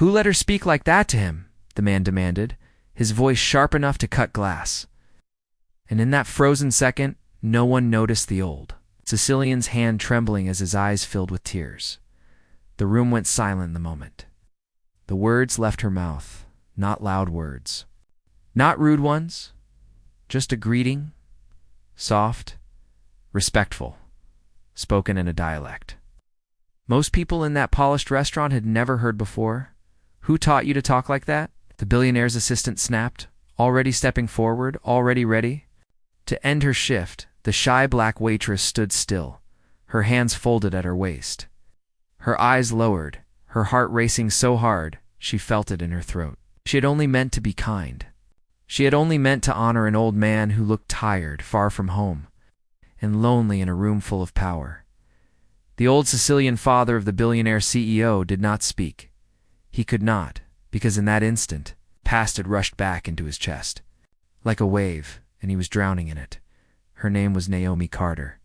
"Who let her speak like that to him?" the man demanded, his voice sharp enough to cut glass. And in that frozen second, no one noticed the old Sicilian's hand trembling as his eyes filled with tears. The room went silent the moment. The words left her mouth, not loud words, not rude ones, just a greeting, soft, respectful, spoken in a dialect. Most people in that polished restaurant had never heard before. "Who taught you to talk like that?" the billionaire's assistant snapped, already stepping forward, already ready. To end her shift, the shy black waitress stood still, her hands folded at her waist. Her eyes lowered, her heart racing so hard she felt it in her throat. She had only meant to be kind. She had only meant to honor an old man who looked tired, far from home, and lonely in a room full of power. The old Sicilian father of the billionaire CEO did not speak. He could not, because in that instant, past had rushed back into his chest. Like a wave, and he was drowning in it. Her name was Naomi Carter.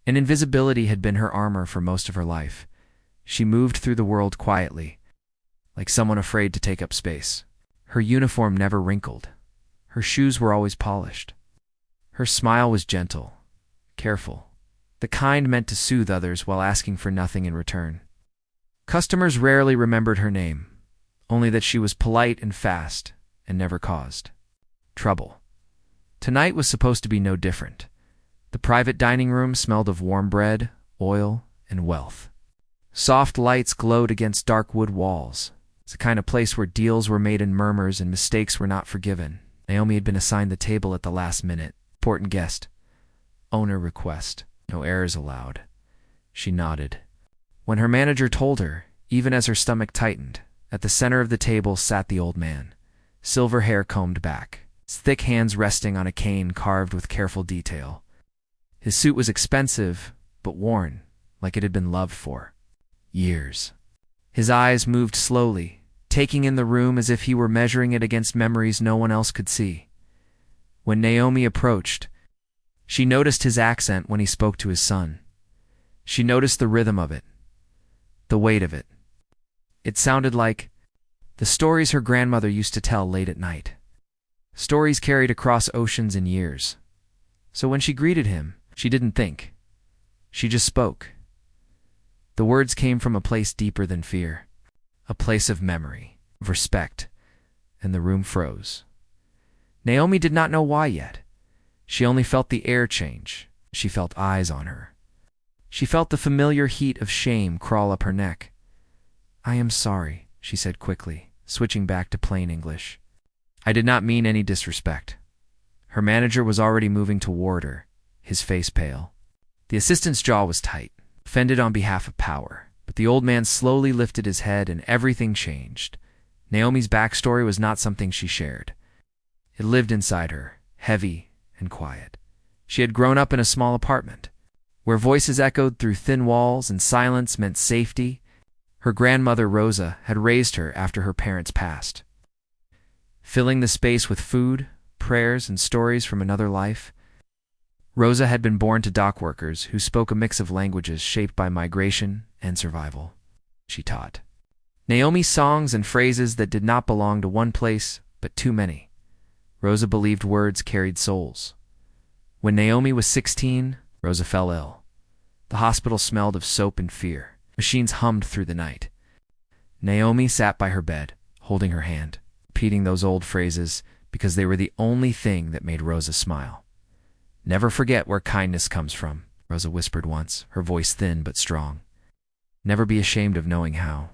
And invisibility had been her armor for most of her life. She moved through the world quietly, like someone afraid to take up space. Her uniform never wrinkled. Her shoes were always polished. Her smile was gentle, careful, the kind meant to soothe others while asking for nothing in return. Customers rarely remembered her name, only that she was polite and fast and never caused trouble. Tonight was supposed to be no different. The private dining room smelled of warm bread, oil, and wealth. Soft lights glowed against dark wood walls. It's the kind of place where deals were made in murmurs and mistakes were not forgiven. Naomi had been assigned the table at the last minute. Important guest. Owner request. No errors allowed. She nodded. When her manager told her, even as her stomach tightened, at the center of the table sat the old man, silver hair combed back, his thick hands resting on a cane carved with careful detail. His suit was expensive, but worn, like it had been loved for years. His eyes moved slowly, taking in the room as if he were measuring it against memories no one else could see. When Naomi approached, she noticed his accent when he spoke to his son. She noticed the rhythm of it, the weight of it. It sounded like the stories her grandmother used to tell late at night. Stories carried across oceans and years. So when she greeted him, she didn't think. She just spoke. The words came from a place deeper than fear, a place of memory, of respect, and the room froze. Naomi did not know why yet. She only felt the air change. She felt eyes on her. She felt the familiar heat of shame crawl up her neck. "I am sorry," she said quickly, switching back to plain English. "I did not mean any disrespect." Her manager was already moving toward her, his face pale. The assistant's jaw was tight, offended on behalf of power, but the old man slowly lifted his head and everything changed. Naomi's backstory was not something she shared. It lived inside her, heavy and quiet. She had grown up in a small apartment, where voices echoed through thin walls and silence meant safety. Her grandmother, Rosa, had raised her after her parents passed, filling the space with food, prayers, and stories from another life. Rosa had been born to dock workers who spoke a mix of languages shaped by migration and survival. She taught Naomi songs and phrases that did not belong to one place, but too many. Rosa believed words carried souls. When Naomi was 16, Rosa fell ill. The hospital smelled of soap and fear. Machines hummed through the night. Naomi sat by her bed, holding her hand, repeating those old phrases because they were the only thing that made Rosa smile. "Never forget where kindness comes from," Rosa whispered once, her voice thin but strong. "Never be ashamed of knowing how."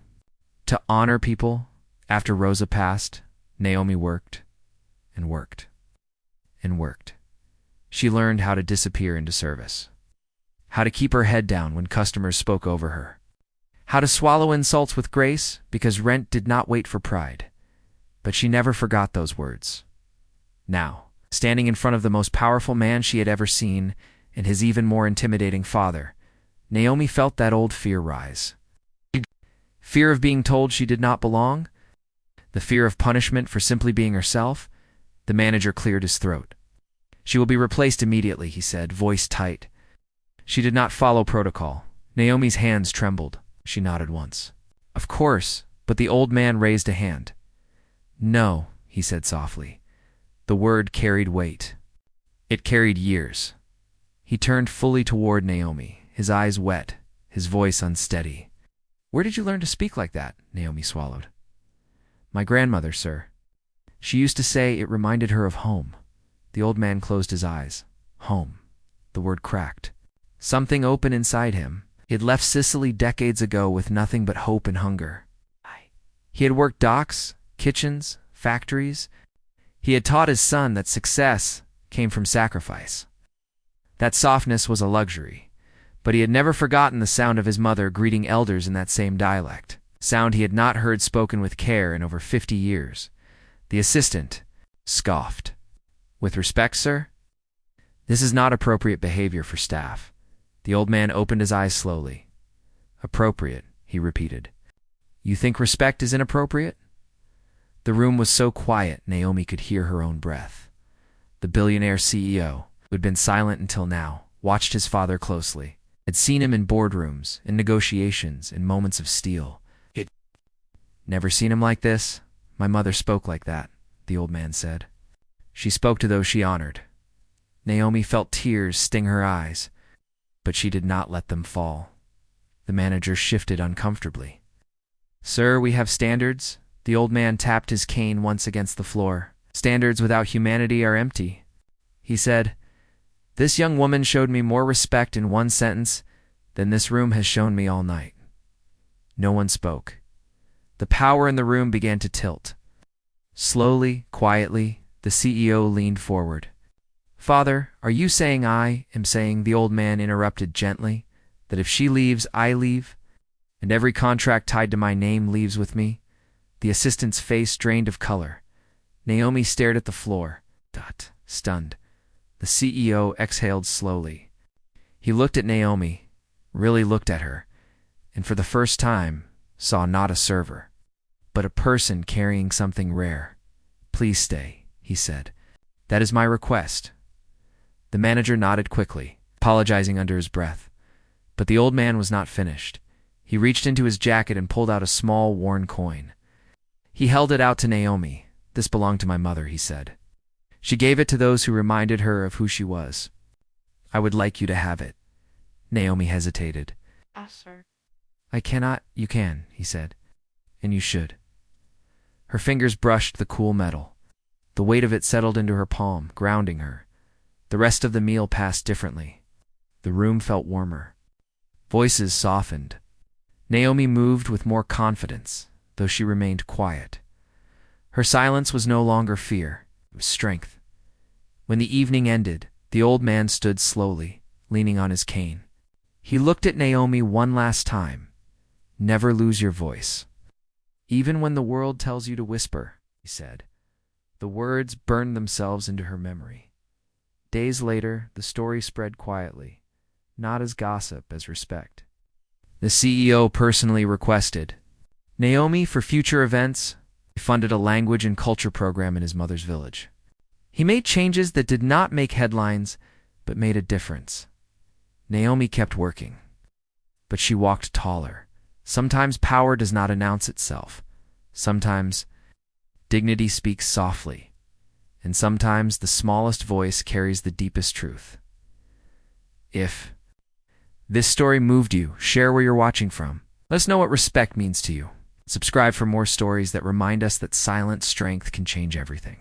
To honor people, after Rosa passed, Naomi worked and worked and worked. She learned how to disappear into service, how to keep her head down when customers spoke over her, how to swallow insults with grace because rent did not wait for pride. But she never forgot those words. Now, standing in front of the most powerful man she had ever seen and his even more intimidating father, Naomi felt that old fear rise. Fear of being told she did not belong, the fear of punishment for simply being herself. The manager cleared his throat. "She will be replaced immediately," he said, voice tight. She did not follow protocol. Naomi's hands trembled. She nodded once. "Of course," But the old man raised a hand. "No," he said softly. The word carried weight. It carried years. He turned fully toward Naomi, his eyes wet, his voice unsteady. "Where did you learn to speak like that?" Naomi swallowed. "My grandmother, sir. She used to say it reminded her of home." The old man closed his eyes. Home. The word cracked. Something open inside him. He had left Sicily decades ago with nothing but hope and hunger. He had worked docks, kitchens, factories. He had taught his son that success came from sacrifice. That softness was a luxury, but he had never forgotten the sound of his mother greeting elders in that same dialect, sound he had not heard spoken with care in over 50 years. The assistant scoffed. "With respect, sir? This is not appropriate behavior for staff." The old man opened his eyes slowly. "Appropriate," he repeated. "You think respect is inappropriate?" The room was so quiet Naomi could hear her own breath. The billionaire CEO, who had been silent until now, watched his father closely, had seen him in boardrooms, in negotiations, in moments of steel. He'd never seen him like this. "My mother spoke like that," the old man said. "She spoke to those she honored." Naomi felt tears sting her eyes, but she did not let them fall. The manager shifted uncomfortably. "Sir, we have standards." The old man tapped his cane once against the floor. "Standards without humanity are empty." He said, "This young woman showed me more respect in one sentence than this room has shown me all night." No one spoke. The power in the room began to tilt. Slowly, quietly, the CEO leaned forward. "Father, are you saying I am saying," the old man interrupted gently, "that if she leaves, I leave, and every contract tied to my name leaves with me?" The assistant's face drained of color. Naomi stared at the floor, stunned. The CEO exhaled slowly. He looked at Naomi, really looked at her, and for the first time saw not a server, but a person carrying something rare. "Please stay," he said. "That is my request." The manager nodded quickly, apologizing under his breath. But the old man was not finished. He reached into his jacket and pulled out a small, worn coin. He held it out to Naomi. "This belonged to my mother," he said. "She gave it to those who reminded her of who she was. I would like you to have it." Naomi hesitated. Sir. "I cannot." "You can," he said. "And you should." Her fingers brushed the cool metal. The weight of it settled into her palm, grounding her. The rest of the meal passed differently. The room felt warmer. Voices softened. Naomi moved with more confidence, though she remained quiet. Her silence was no longer fear, it was strength. When the evening ended, the old man stood slowly, leaning on his cane. He looked at Naomi one last time. "Never lose your voice. Even when the world tells you to whisper," he said. The words burned themselves into her memory. Days later, the story spread quietly, not as gossip as respect. The CEO personally requested Naomi for future events. He funded a language and culture program in his mother's village. He made changes that did not make headlines, but made a difference. Naomi kept working, but she walked taller. Sometimes power does not announce itself. Sometimes dignity speaks softly. And sometimes the smallest voice carries the deepest truth. If this story moved you, share where you're watching from. Let us know what respect means to you. Subscribe for more stories that remind us that silent strength can change everything.